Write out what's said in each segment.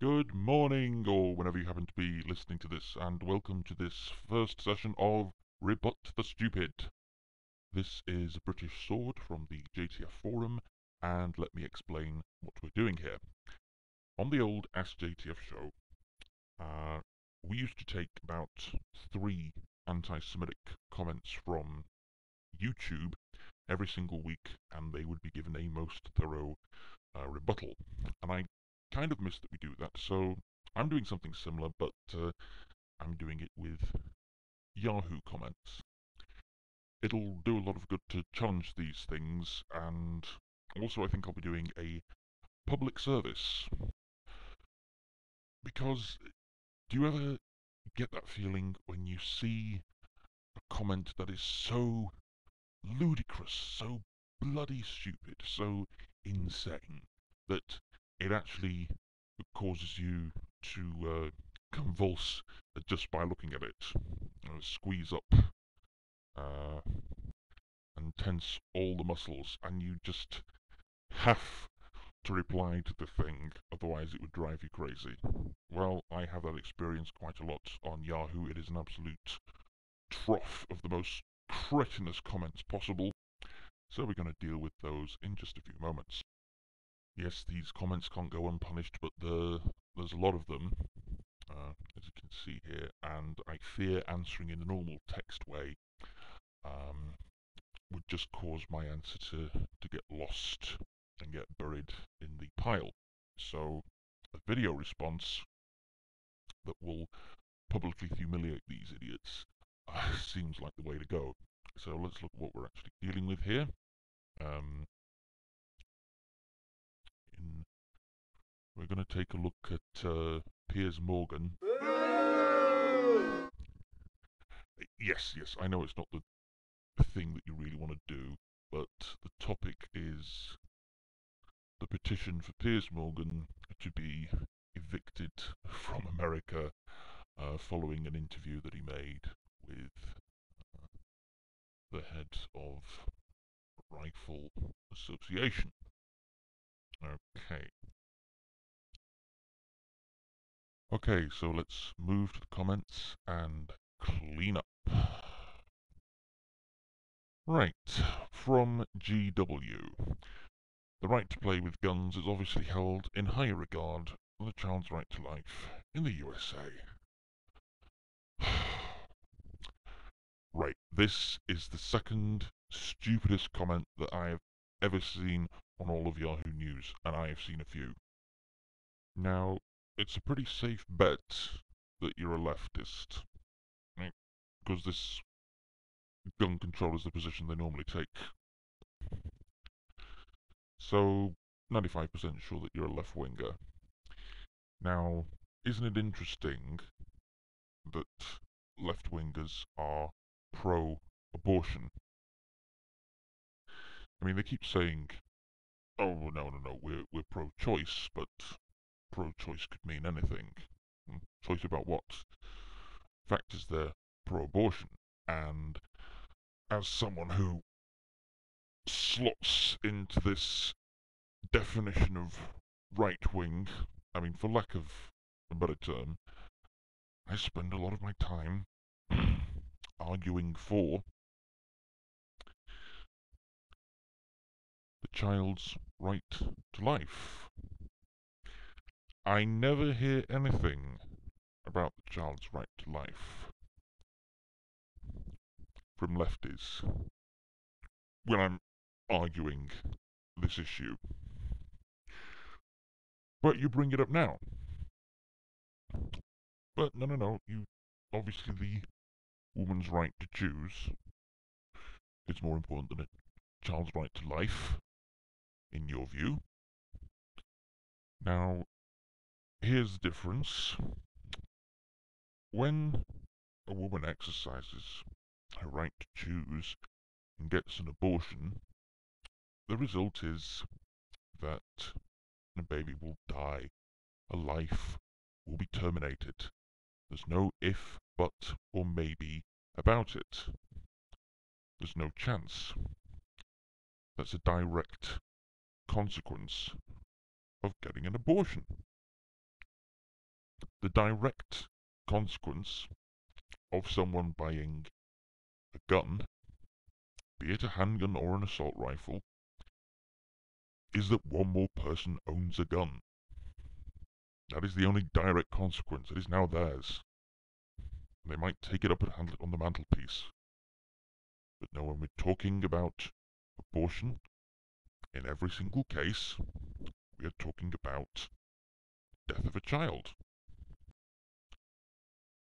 Good morning, or whenever you happen to be listening to this, and welcome to this first session of Rebut the Stupid. This is a British Sword from the JTF forum, and let me explain what we're doing here. On the old Ask JTF show, we used to take about 3 anti-Semitic comments from YouTube every single week, and they would be given a most thorough rebuttal. And I kind of miss that we do that, so I'm doing something similar, but I'm doing it with Yahoo comments. It'll do a lot of good to challenge these things, and also I think I'll be doing a public service. Because do you ever get that feeling when you see a comment that is so ludicrous, so bloody stupid, so insane, that it actually causes you to convulse just by looking at it, squeeze up uh, and tense all the muscles, and you just have to reply to the thing, otherwise it would drive you crazy. Well, I have that experience quite a lot on Yahoo. It is an absolute trough of the most cretinous comments possible, so we're going to deal with those in just a few moments. Yes, these comments can't go unpunished, but there's a lot of them, as you can see here, and I fear answering in the normal text way um, would just cause my answer to get lost and get buried in the pile. So a video response that will publicly humiliate these idiots seems like the way to go. So let's look at what we're actually dealing with here. Um, we're going to take a look at Piers Morgan. Yes, I know it's not the thing that you really want to do, but the topic is the petition for Piers Morgan to be evicted from America following an interview that he made with the head of Rifle Association. Okay. Okay, so let's move to the comments and clean up. Right, from GW. The right to play with guns is obviously held in higher regard than a child's right to life in the USA. Right, this is the second stupidest comment that I have ever seen on all of Yahoo News, and I have seen a few. Now, it's a pretty safe bet that you're a leftist, right? Because this gun control is the position they normally take. So, 95% sure that you're a left-winger. Now, isn't it interesting that left-wingers are pro-abortion? I mean, they keep saying, oh, no, we're pro-choice, but pro-choice could mean anything. Choice about what? Fact is they're pro-abortion, and as someone who slots into this definition of right-wing, I mean, for lack of a better term, I spend a lot of my time arguing for the child's right to life. I never hear anything about the child's right to life from lefties when I'm arguing this issue. But you bring it up now. But no, you obviously the woman's right to choose is more important than a child's right to life, in your view. Now, here's the difference. When a woman exercises her right to choose and gets an abortion, the result is that a baby will die, a life will be terminated. There's no if, but, or maybe about it. There's no chance. That's a direct consequence of getting an abortion. the direct consequence of someone buying a gun, be it a handgun or an assault rifle, is that one more person owns a gun. That is the only direct consequence. It is now theirs. They might take it up and handle it on the mantelpiece. But no, when we're talking about abortion, in every single case, we are talking about death of a child.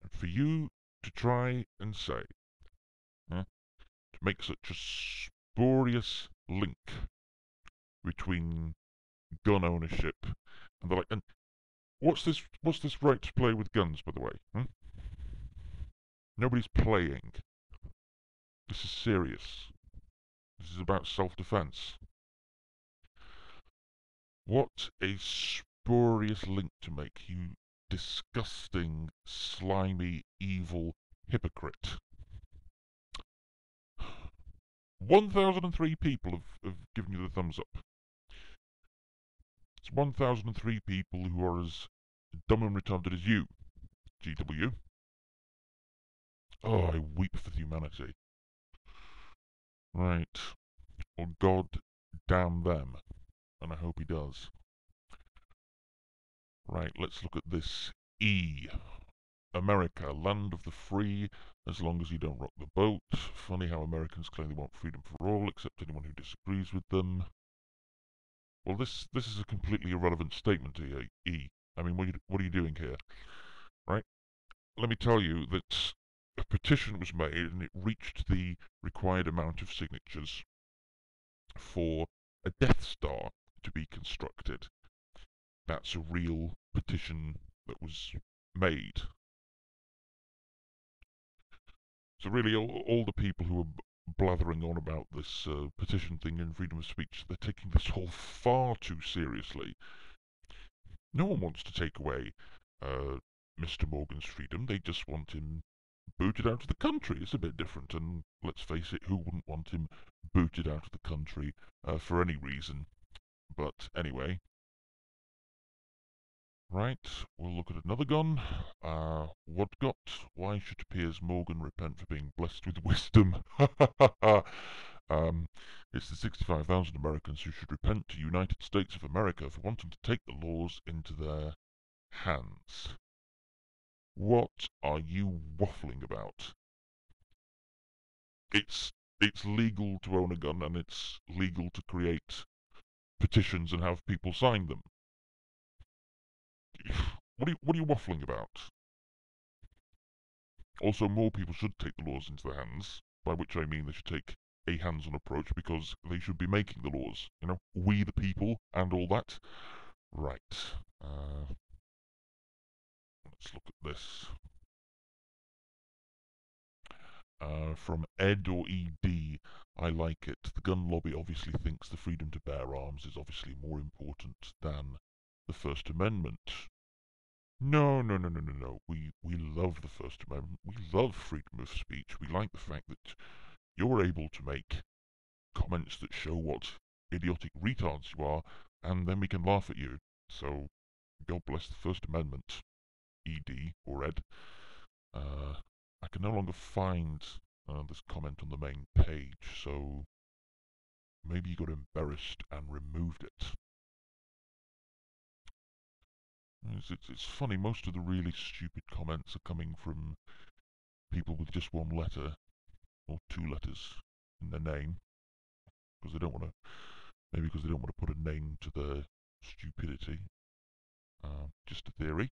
And for you to try and say, to make such a spurious link between gun ownership and the like, and what's this right to play with guns, by the way? Nobody's playing. This is serious. This is about self-defense. What a spurious link to make, you disgusting, slimy, evil hypocrite. 1,003 people have given you the thumbs up. It's 1,003 people who are as dumb and retarded as you, GW. Oh, I weep for humanity. Right. Well, God damn them. And I hope he does. Right, let's look at this. E. America, land of the free, as long as you don't rock the boat. Funny how Americans claim they want freedom for all, except anyone who disagrees with them. Well, this is a completely irrelevant statement here, E. I mean, what are you doing here? Right? Let me tell you that a petition was made and it reached the required amount of signatures for a Death Star to be constructed. That's a real petition that was made. So really, all the people who are blathering on about this petition thing and freedom of speech, they're taking this all far too seriously. No one wants to take away Mr. Morgan's freedom. They just want him booted out of the country. It's a bit different, and let's face it, who wouldn't want him booted out of the country for any reason? But anyway. Right, we'll look at another gun. What got? Why should Piers Morgan repent for being blessed with wisdom? It's the 65,000 Americans who should repent to United States of America for wanting to take the laws into their hands. What are you waffling about? It's legal to own a gun, and it's legal to create petitions and have people sign them. What are you waffling about? Also, more people should take the laws into their hands, by which I mean they should take a hands-on approach, because they should be making the laws. You know, we the people and all that. Right. Let's look at this. From Ed or ED, I like it. The gun lobby obviously thinks the freedom to bear arms is obviously more important than the First Amendment. No. We love the First Amendment. We love freedom of speech. We like the fact that you're able to make comments that show what idiotic retards you are, and then we can laugh at you. So, God bless the First Amendment, ED or Ed. I can no longer find this comment on the main page, so maybe you got embarrassed and removed it. It's funny, most of the really stupid comments are coming from people with just one letter, or two letters, in their name, because they don't want to, maybe because they don't want to put a name to their stupidity. Just a theory.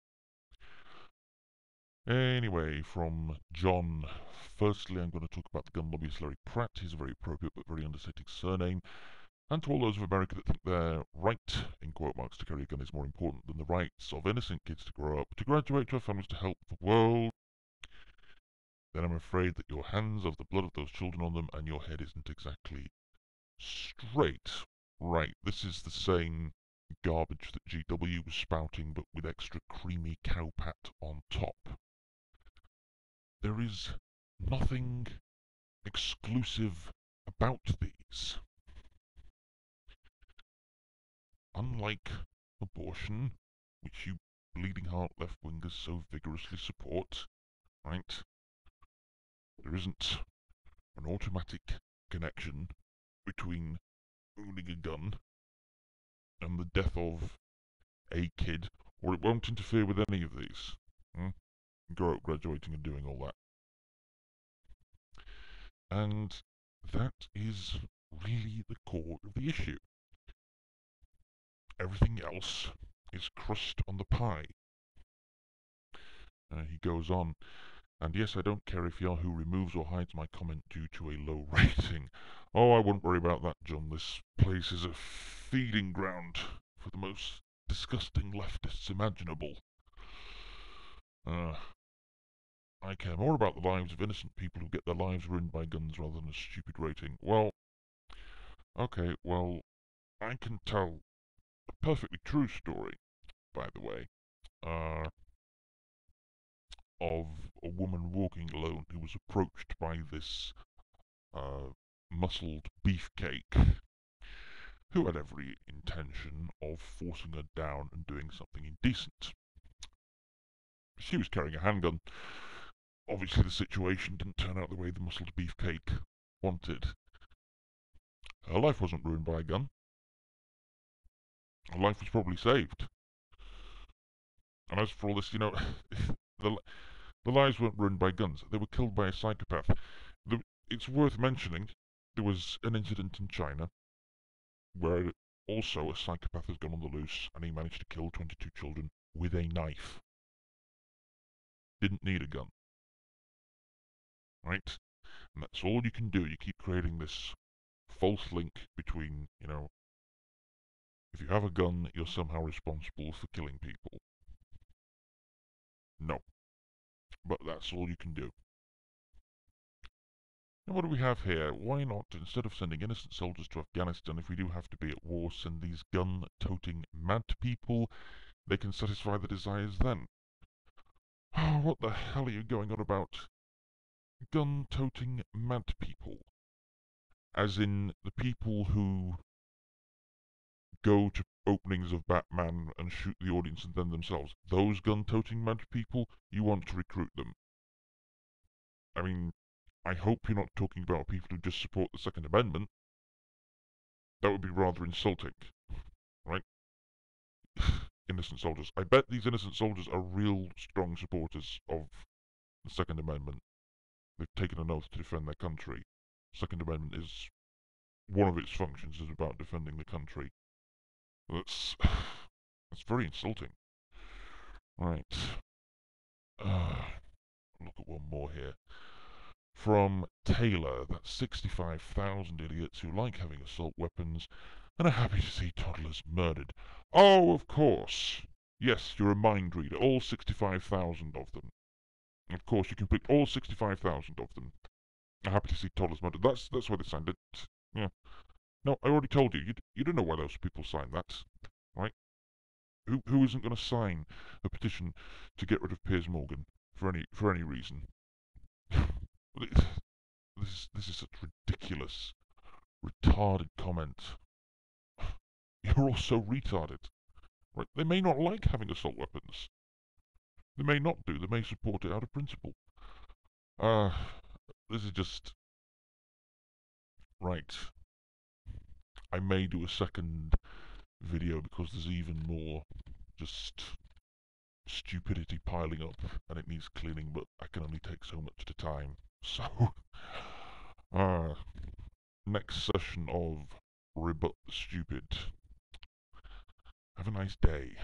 Anyway, from John. Firstly, I'm going to talk about the gun lobbyist Larry Pratt. He's a very appropriate but very understated surname. And to all those of America that think their right, in quote marks, to carry a gun is more important than the rights of innocent kids to grow up, to graduate, to have families, to help the world, then I'm afraid that your hands have the blood of those children on them and your head isn't exactly straight. Right, this is the same garbage that GW was spouting, but with extra creamy cow pat on top. There is nothing exclusive about these. Unlike abortion, which you bleeding heart left-wingers so vigorously support, right? There isn't an automatic connection between owning a gun and the death of a kid, or it won't interfere with any of these. Grow up, graduating, and doing all that. And that is really the core of the issue. Everything else is crust on the pie. He goes on, and yes, I don't care if Yahoo removes or hides my comment due to a low rating. Oh, I wouldn't worry about that, John. This place is a feeding ground for the most disgusting leftists imaginable. I care more about the lives of innocent people who get their lives ruined by guns rather than a stupid rating. Well, okay, well, I can tell a perfectly true story, by the way, of a woman walking alone who was approached by this muscled beefcake who had every intention of forcing her down and doing something indecent. She was carrying a handgun. Obviously the situation didn't turn out the way the muscled beefcake wanted. Her life wasn't ruined by a gun. Her life was probably saved. And as for all this, the lives weren't ruined by guns. They were killed by a psychopath. It's worth mentioning, there was an incident in China where also a psychopath has gone on the loose and he managed to kill 22 children with a knife. Didn't need a gun. Right? And that's all you can do. You keep creating this false link between, if you have a gun, you're somehow responsible for killing people. No. But that's all you can do. And what do we have here? Why not, instead of sending innocent soldiers to Afghanistan, if we do have to be at war, send these gun-toting mad people? They can satisfy the desires then. Oh, what the hell are you going on about? Gun-toting mad people? As in the people who go to openings of Batman and shoot the audience and then themselves. Those gun-toting mad people, you want to recruit them. I mean, I hope you're not talking about people who just support the Second Amendment. That would be rather insulting, right? Innocent soldiers. I bet these innocent soldiers are real strong supporters of the Second Amendment. They've taken an oath to defend their country. Second Amendment is one of its functions is about defending the country. That's very insulting. Right. Look at one more here. From Taylor, that's 65,000 idiots who like having assault weapons and are happy to see toddlers murdered. Oh, of course. Yes, you're a mind reader. All 65,000 of them. Of course, you can pick all 65,000 of them. Are happy to see toddlers murdered. That's why they signed it. Yeah. No, I already told you. You don't know why those people signed that, right? Who isn't going to sign a petition to get rid of Piers Morgan for any reason? This is such ridiculous, retarded comment. You're all so retarded. Right? They may not like having assault weapons. They may not do. They may support it out of principle. This is just... Right. I may do a second video because there's even more just stupidity piling up and it needs cleaning, but I can only take so much at a time. So, next session of Rebut the Stupid. Have a nice day.